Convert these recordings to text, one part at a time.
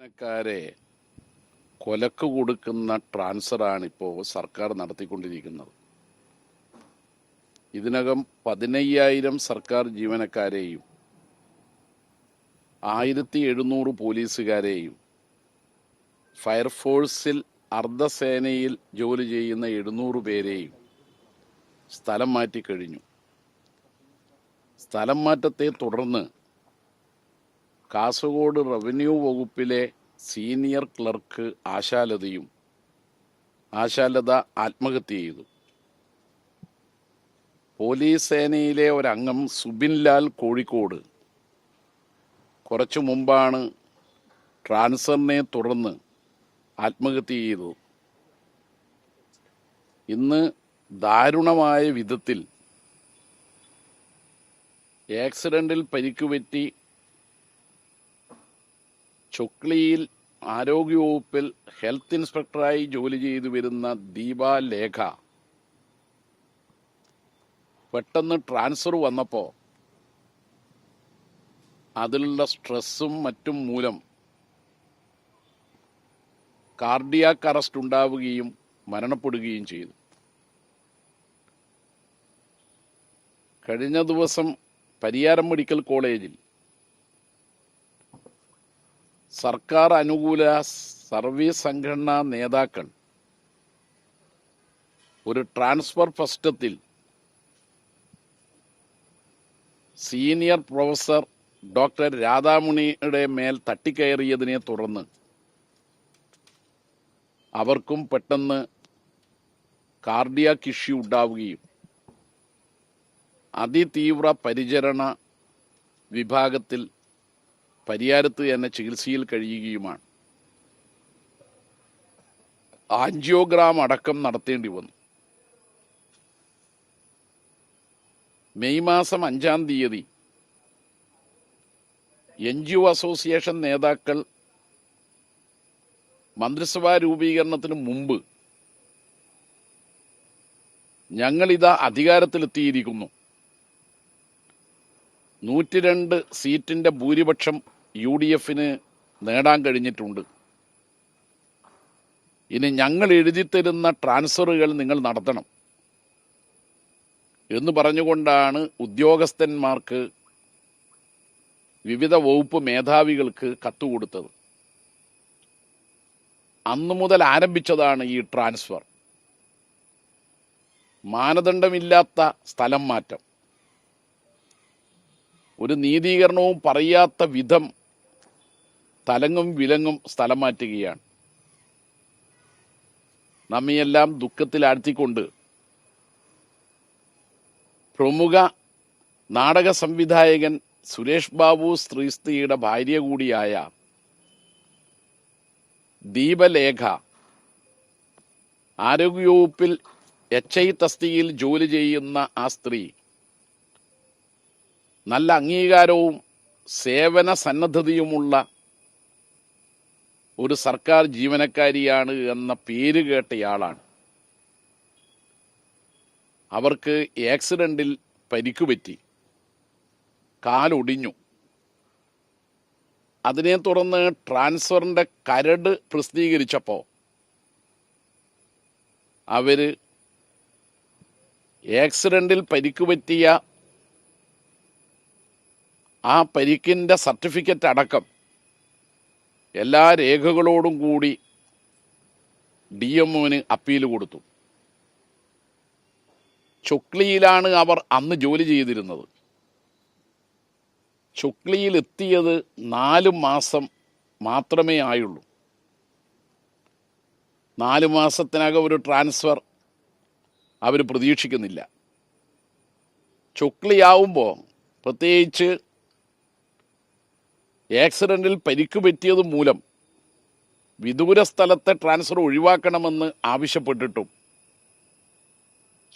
ജീവനക്കാരെ കൊലക്ക് കൊടുക്കുന്ന ട്രാൻസ്ഫറാണ് ഇപ്പോൾ സർക്കാർ നടത്തിക്കൊണ്ടിരിക്കുന്നത്. ഇതിനകം 15,000 സർക്കാർ ജീവനക്കാരെയും 1700 പോലീസുകാരെയും ഫയർഫോഴ്സിൽ അർദ്ധസേനയിൽ ജോലി ചെയ്യുന്ന 700 പേരെയും സ്ഥലം മാറ്റിക്കഴിഞ്ഞു. സ്ഥലം മാറ്റത്തെ തുടർന്ന് കാസർഗോഡ് റവന്യൂ വകുപ്പിലെ സീനിയർ ക്ലർക്ക് ആശാലത ആത്മഹത്യ ചെയ്തു. പോലീസ് സേനയിലെ ഒരംഗം സുബിൻ ലാൽ കോഴിക്കോട് കുറച്ചു മുമ്പാണ് ട്രാൻസ്ഫറിനെ തുടർന്ന് ആത്മഹത്യ ചെയ്തു. ഇന്ന് ദാരുണമായ വിധത്തിൽ ആക്സിഡന്റിൽ പരിക്കുപറ്റി ചൊക്ലിയിൽ ആരോഗ്യവകുപ്പിൽ ഹെൽത്ത് ഇൻസ്പെക്ടറായി ജോലി ചെയ്തു വരുന്ന ദീപ ലേഖ പെട്ടെന്ന് ട്രാൻസ്ഫർ വന്നപ്പോൾ അതിലുള്ള സ്ട്രെസ്സും മറ്റും മൂലം കാർഡിയാക് അറസ്റ്റ് ഉണ്ടാവുകയും മരണപ്പെടുകയും ചെയ്തു. കഴിഞ്ഞ ദിവസം പരിയാരം മെഡിക്കൽ കോളേജിൽ സർക്കാർ അനുകൂല സർവീസ് സംഘടനാ നേതാക്കൾ ഒരു ട്രാൻസ്ഫർ പ്രശ്നത്തിൽ സീനിയർ പ്രൊഫസർ ഡോക്ടർ രാധാമണിയുടെ മേൽ തട്ടിക്കയറിയതിനെ തുടർന്ന് അവർക്കും പെട്ടെന്ന് കാർഡിയാക് ഇഷ്യൂ ഉണ്ടാവുകയും അതിതീവ്ര പരിചരണ വിഭാഗത്തിൽ പരിയാരത്ത് തന്നെ ചികിത്സയിൽ കഴിയുകയുമാണ്. ആൻജിയോഗ്രാം അടക്കം നടത്തേണ്ടി വന്നു. മെയ് മാസം 5-ാം തീയതി NGO അസോസിയേഷൻ നേതാക്കൾ മന്ത്രിസഭാ രൂപീകരണത്തിന് മുമ്പ് ഞങ്ങളിതാ അധികാരത്തിലെത്തിയിരിക്കുന്നു, 102 സീറ്റിന്റെ ഭൂരിപക്ഷം UDFന് നേടാൻ കഴിഞ്ഞിട്ടുണ്ട്, ഇനി ഞങ്ങൾ എഴുതിത്തരുന്ന ട്രാൻസ്ഫറുകൾ നിങ്ങൾ നടത്തണം എന്ന് പറഞ്ഞുകൊണ്ടാണ് ഉദ്യോഗസ്ഥന്മാർക്ക് വിവിധ വകുപ്പ് മേധാവികൾക്ക് കത്തുകൊടുത്തത്. അന്നു മുതൽ ആരംഭിച്ചതാണ് ഈ ട്രാൻസ്ഫർ. മാനദണ്ഡമില്ലാത്ത സ്ഥലം മാറ്റം, ഒരു നീതീകരണവും പറയാത്ത വിധം തലങ്ങും വിലങ്ങും സ്ഥലം മാറ്റുകയാണ്. നമ്മയെല്ലാം ദുഃഖത്തിലാഴ്ത്തിക്കൊണ്ട് പ്രമുഖ നാടക സംവിധായകൻ സുരേഷ് ബാബു ശ്രീസ്തിയുടെ ഭാര്യ കൂടിയായ ദീപലേഖ ആരോഗ്യവകുപ്പിൽ HI തസ്തികയിൽ ജോലി ചെയ്യുന്ന ആ സ്ത്രീ നല്ല അംഗീകാരവും സേവന സന്നദ്ധതയുമുള്ള ഒരു സർക്കാർ ജീവനക്കാരിയാണ് എന്ന പേര് കേട്ടയാളാണ്. അവർക്ക് ആക്സിഡന്റിൽ പരിക്കുപറ്റി, കാലൊടിഞ്ഞു. അതിനെ തുടർന്ന് ട്രാൻസ്ഫറിന്റെ കരട് പ്രസിദ്ധീകരിച്ചപ്പോൾ അവര് ആക്സിഡന്റിൽ പരിക്കുപറ്റിയ ആ പരിക്കിന്റെ സർട്ടിഫിക്കറ്റ് അടക്കം എല്ലാ രേഖകളോടും കൂടി DMOന് അപ്പീൽ കൊടുത്തു. ചൊക്ലിയിലാണ് അവർ അന്ന് ജോലി ചെയ്തിരുന്നത്. ചൊക്ലിയിൽ എത്തിയത് 4 മാസം മാത്രമേ ആയുള്ളൂ. 4 മാസത്തിനകം ഒരു ട്രാൻസ്ഫർ അവർ പ്രതീക്ഷിക്കുന്നില്ല. ചൊക്ലിയാവുമ്പോൾ പ്രത്യേകിച്ച് ആക്സിഡന്റിൽ പരിക്ക് പറ്റിയത് മൂലം വിദൂര സ്ഥലത്തെ ട്രാൻസ്ഫർ ഒഴിവാക്കണമെന്ന് ആവശ്യപ്പെട്ടിട്ടും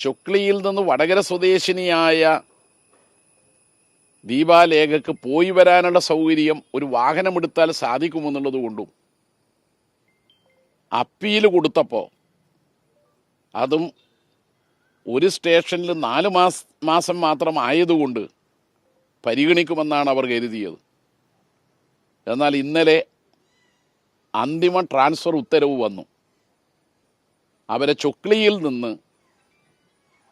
ചൊക്ലിയിൽ നിന്ന് വടകര സ്വദേശിനിയായ ദീപാലേഖക്ക് പോയി വരാനുള്ള സൗകര്യം ഒരു വാഹനമെടുത്താൽ സാധിക്കുമെന്നുള്ളത് കൊണ്ടും അപ്പീൽ കൊടുത്തപ്പോൾ അതും ഒരു സ്റ്റേഷനിൽ 4 മാസം മാത്രം ആയതുകൊണ്ട് പരിഗണിക്കുമെന്നാണ് അവർ കരുതിയത്. എന്നാൽ ഇന്നലെ അന്തിമ ട്രാൻസ്ഫർ ഉത്തരവ് വന്നു. അവരെ ചൊക്ലിയിൽ നിന്ന്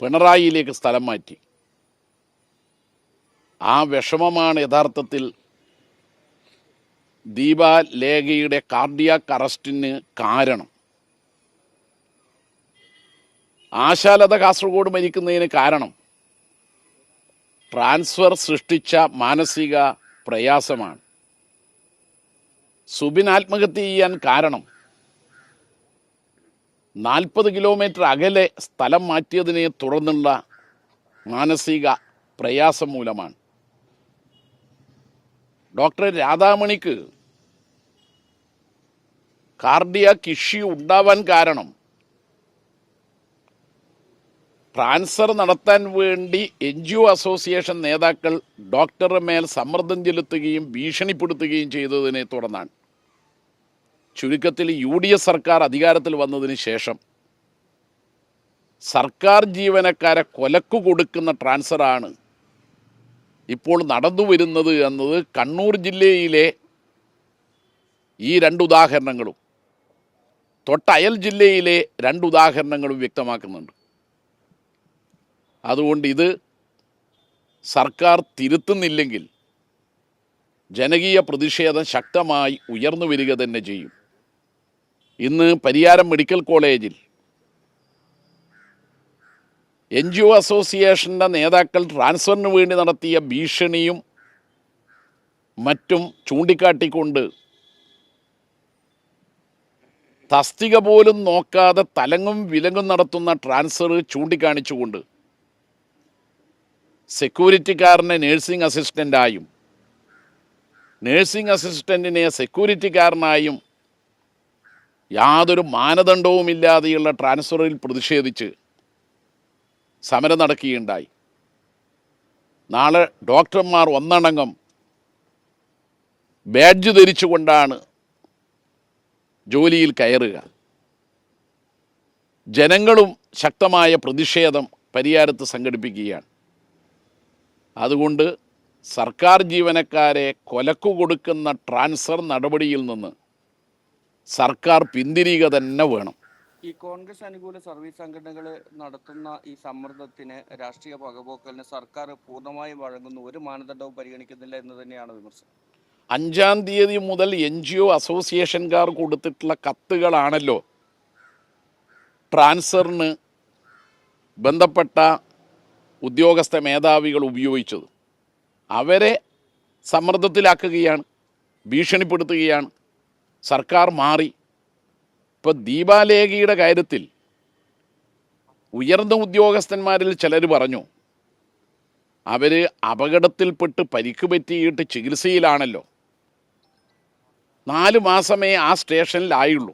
പിണറായിയിലേക്ക് സ്ഥലം മാറ്റി. ആ വിഷമമാണ് യഥാർത്ഥത്തിൽ ദീപ ലേഖയുടെ കാർഡിയാക് അറസ്റ്റിന് കാരണം. ആശാലത കാസർഗോഡ് മരിക്കുന്നതിന് കാരണം ട്രാൻസ്ഫർ സൃഷ്ടിച്ച മാനസിക പ്രയാസമാണ്. സുബിൻ ആത്മഹത്യ ചെയ്യാൻ കാരണം 40 കിലോമീറ്റർ അകലെ സ്ഥലം മാറ്റിയതിനെ തുടർന്നുള്ള മാനസിക പ്രയാസം മൂലമാണ്. ഡോക്ടർ രാധാമണിക്ക് കാർഡിയാക് ഇഷ്യൂ ഉണ്ടാവാൻ കാരണം ട്രാൻസ്ഫർ നടത്താൻ വേണ്ടി NGO അസോസിയേഷൻ നേതാക്കൾ ഡോക്ടറുടെ മേൽ സമ്മർദ്ദം ചെലുത്തുകയും ഭീഷണിപ്പെടുത്തുകയും ചെയ്തതിനെ തുടർന്നാണ്. ചുരുക്കത്തിൽ UDF സർക്കാർ അധികാരത്തിൽ വന്നതിന് ശേഷം സർക്കാർ ജീവനക്കാരെ കൊലക്കു കൊടുക്കുന്ന ട്രാൻസ്ഫറാണ് ഇപ്പോൾ നടന്നു വരുന്നത് എന്നത് കണ്ണൂർ ജില്ലയിലെ ഈ 2 ഉദാഹരണങ്ങളും തൊട്ടയൽ ജില്ലയിലെ 2 ഉദാഹരണങ്ങളും വ്യക്തമാക്കുന്നുണ്ട്. അതുകൊണ്ട് ഇത് സർക്കാർ തിരുത്തുന്നില്ലെങ്കിൽ ജനകീയ പ്രതിഷേധം ശക്തമായി ഉയർന്നു വരിക തന്നെ ചെയ്യും. ഇന്ന് പരിയാരം മെഡിക്കൽ കോളേജിൽ NGO അസോസിയേഷൻ്റെ നേതാക്കൾ ട്രാൻസ്ഫറിന് വേണ്ടി നടത്തിയ ഭീഷണിയും മറ്റും ചൂണ്ടിക്കാട്ടിക്കൊണ്ട് തസ്തിക പോലും നോക്കാതെ തലങ്ങും വിലങ്ങും നടത്തുന്ന ട്രാൻസ്ഫർ ചൂണ്ടിക്കാണിച്ചുകൊണ്ട് സെക്യൂരിറ്റിക്കാരനെ നേഴ്സിംഗ് അസിസ്റ്റൻ്റായും നേഴ്സിംഗ് അസിസ്റ്റൻറ്റിനെ സെക്യൂരിറ്റിക്കാരനായും യാതൊരു മാനദണ്ഡവുമില്ലാതെയുള്ള ട്രാൻസ്ഫറിൽ പ്രതിഷേധിച്ച് സമരം നടക്കുകയുണ്ടായി. നാളെ ഡോക്ടർമാർ ഒന്നടങ്കം ബാഡ്ജ് ധരിച്ചുകൊണ്ടാണ് ജോലിയിൽ കയറുക. ജനങ്ങളും ശക്തമായ പ്രതിഷേധം പരിയാരത്ത് സംഘടിപ്പിക്കുകയാണ്. അതുകൊണ്ട് സർക്കാർ ജീവനക്കാരെ കൊലക്കു കൊടുക്കുന്ന ട്രാൻസ്ഫർ നടപടിയിൽ നിന്ന് സർക്കാർ പിന്തിരിയുക തന്നെ വേണം. ഈ കോൺഗ്രസ് അനുകൂല സർവീസ് സംഘടനകൾ നടത്തുന്ന ഈ സമ്മർദ്ദത്തിന്, രാഷ്ട്രീയ പകപോക്കലിന് സർക്കാർ പൂർണ്ണമായും വഴങ്ങുന്നു, ഒരു മാനദണ്ഡവും പരിഗണിക്കുന്നില്ല എന്ന് തന്നെയാണ് വിമർശനം. 5-ാം തീയതി മുതൽ NGO അസോസിയേഷൻകാർ കൊടുത്തിട്ടുള്ള കത്തുകളാണല്ലോ ട്രാൻസ്ഫറിന് ബന്ധപ്പെട്ട ഉദ്യോഗസ്ഥ മേധാവികൾ ഉപയോഗിച്ചത്. അവരെ സമ്മർദ്ദത്തിലാക്കുകയാണ്, ഭീഷണിപ്പെടുത്തുകയാണ്. സർക്കാർ മാറി. ഇപ്പോൾ ദീപാലേഖയുടെ കാര്യത്തിൽ ഉയർന്ന ഉദ്യോഗസ്ഥന്മാരിൽ ചിലർ പറഞ്ഞു അവർ അപകടത്തിൽപ്പെട്ട് പരിക്ക് പറ്റിയിട്ട് ചികിത്സയിലാണല്ലോ, 4 മാസമേ ആ സ്റ്റേഷനിലായുള്ളൂ,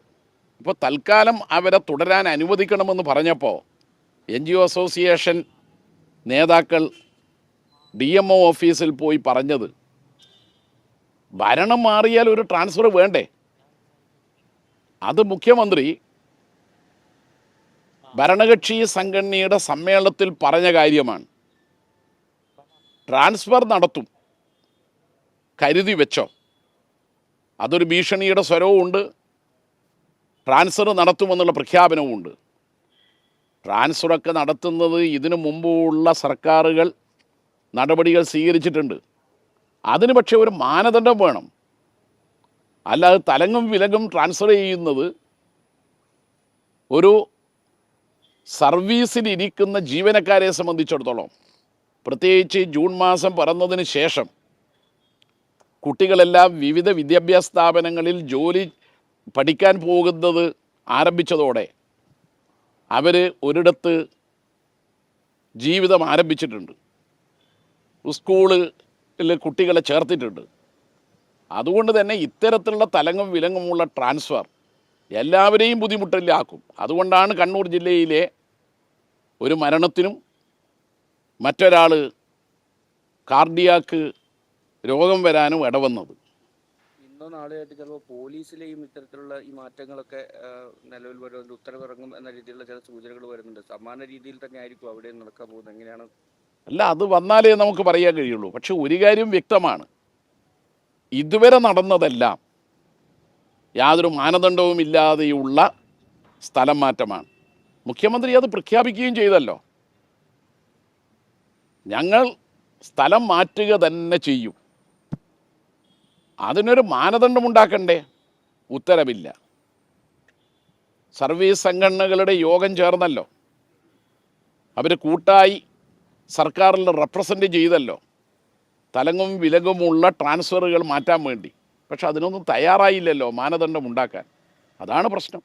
ഇപ്പോൾ തൽക്കാലം അവരെ തുടരാൻ അനുവദിക്കണമെന്ന് പറഞ്ഞപ്പോൾ NGO അസോസിയേഷൻ നേതാക്കൾ DMO ഓഫീസിൽ പോയി പറഞ്ഞത് ഭരണം മാറിയാൽ ഒരു ട്രാൻസ്ഫർ വേണ്ടേ. അത് മുഖ്യമന്ത്രി ഭരണകക്ഷി സംഘടനയുടെ സമ്മേളനത്തിൽ പറഞ്ഞ കാര്യമാണ്. ട്രാൻസ്ഫർ നടത്തും, കരുതി വെച്ചോ. അതൊരു ഭീഷണിയുടെ സ്വരവും ഉണ്ട്, ട്രാൻസ്ഫർ നടത്തുമെന്നുള്ള പ്രഖ്യാപനവും ഉണ്ട്. ട്രാൻസ്ഫറൊക്കെ നടത്തുന്നത് ഇതിനു മുമ്പുള്ള സർക്കാരുകൾ നടപടികൾ സ്വീകരിച്ചിട്ടുണ്ട്. അതിന് പക്ഷേ ഒരു മാനദണ്ഡം വേണം. അല്ലാതെ തലങ്ങും വിലങ്ങും ട്രാൻസ്ഫർ ചെയ്യുന്നത് ഒരു സർവീസിലിരിക്കുന്ന ജീവനക്കാരെ സംബന്ധിച്ചിടത്തോളം, പ്രത്യേകിച്ച് ജൂൺ മാസം പിറന്നതിന് ശേഷം കുട്ടികളെല്ലാം വിവിധ വിദ്യാഭ്യാസ സ്ഥാപനങ്ങളിൽ ജോലി പഠിക്കാൻ പോകുന്നത് ആരംഭിച്ചതോടെ അവർ ഒരിടത്ത് ജീവിതം ആരംഭിച്ചിട്ടുണ്ട്, സ്കൂളിൽ കുട്ടികളെ ചേർത്തിട്ടുണ്ട്. അതുകൊണ്ട് തന്നെ ഇത്തരത്തിലുള്ള തലങ്ങും വിലങ്ങുമുള്ള ട്രാൻസ്ഫർ എല്ലാവരെയും ബുദ്ധിമുട്ടിലാക്കും. അതുകൊണ്ടാണ് കണ്ണൂർ ജില്ലയിലെ ഒരു മരണത്തിനും മറ്റൊരാൾ കാർഡിയാക്ക് രോഗം വരാനും ഇടവന്നത്. ഇന്നോ നാളെയായിട്ട് ചിലപ്പോൾ പോലീസിലെയും ഇത്തരത്തിലുള്ള ഈ മാറ്റങ്ങളൊക്കെ നിലവിൽ വരുന്ന ഉത്തരവിറങ്ങും എന്ന രീതിയിലുള്ള ചില സൂചനകൾ വരുന്നുണ്ട്. സമാന രീതിയിൽ തന്നെ ആയിരിക്കും അവിടെ നടക്കാൻ പോകുന്നത്. എങ്ങനെയാണ്? അല്ല, അത് വന്നാലേ നമുക്ക് പറയാൻ കഴിയുള്ളൂ. പക്ഷെ ഒരു കാര്യം വ്യക്തമാണ്, ഇതുവരെ നടന്നതെല്ലാം യാതൊരു മാനദണ്ഡവും ഇല്ലാതെയുള്ള സ്ഥലം മാറ്റമാണ്. മുഖ്യമന്ത്രി അത് പ്രഖ്യാപിക്കുകയും ചെയ്തല്ലോ. ഞങ്ങൾ സ്ഥലം മാറ്റുക തന്നെ ചെയ്യും. അതിനൊരു മാനദണ്ഡമുണ്ടാക്കണ്ടേ? ഉത്തരവില്ല. സർവീസ് സംഘടനകളുടെ യോഗം ചേർന്നല്ലോ. അവർ കൂട്ടായി സർക്കാരിൽ റെപ്രസെൻ്റ് ചെയ്തല്ലോ തലങ്ങും വിലങ്ങുമുള്ള ട്രാൻസ്ഫറുകൾ മാറ്റാൻ വേണ്ടി. പക്ഷെ അതിനൊന്നും തയ്യാറായില്ലല്ലോ മാനദണ്ഡം ഉണ്ടാക്കാൻ. അതാണ് പ്രശ്നം.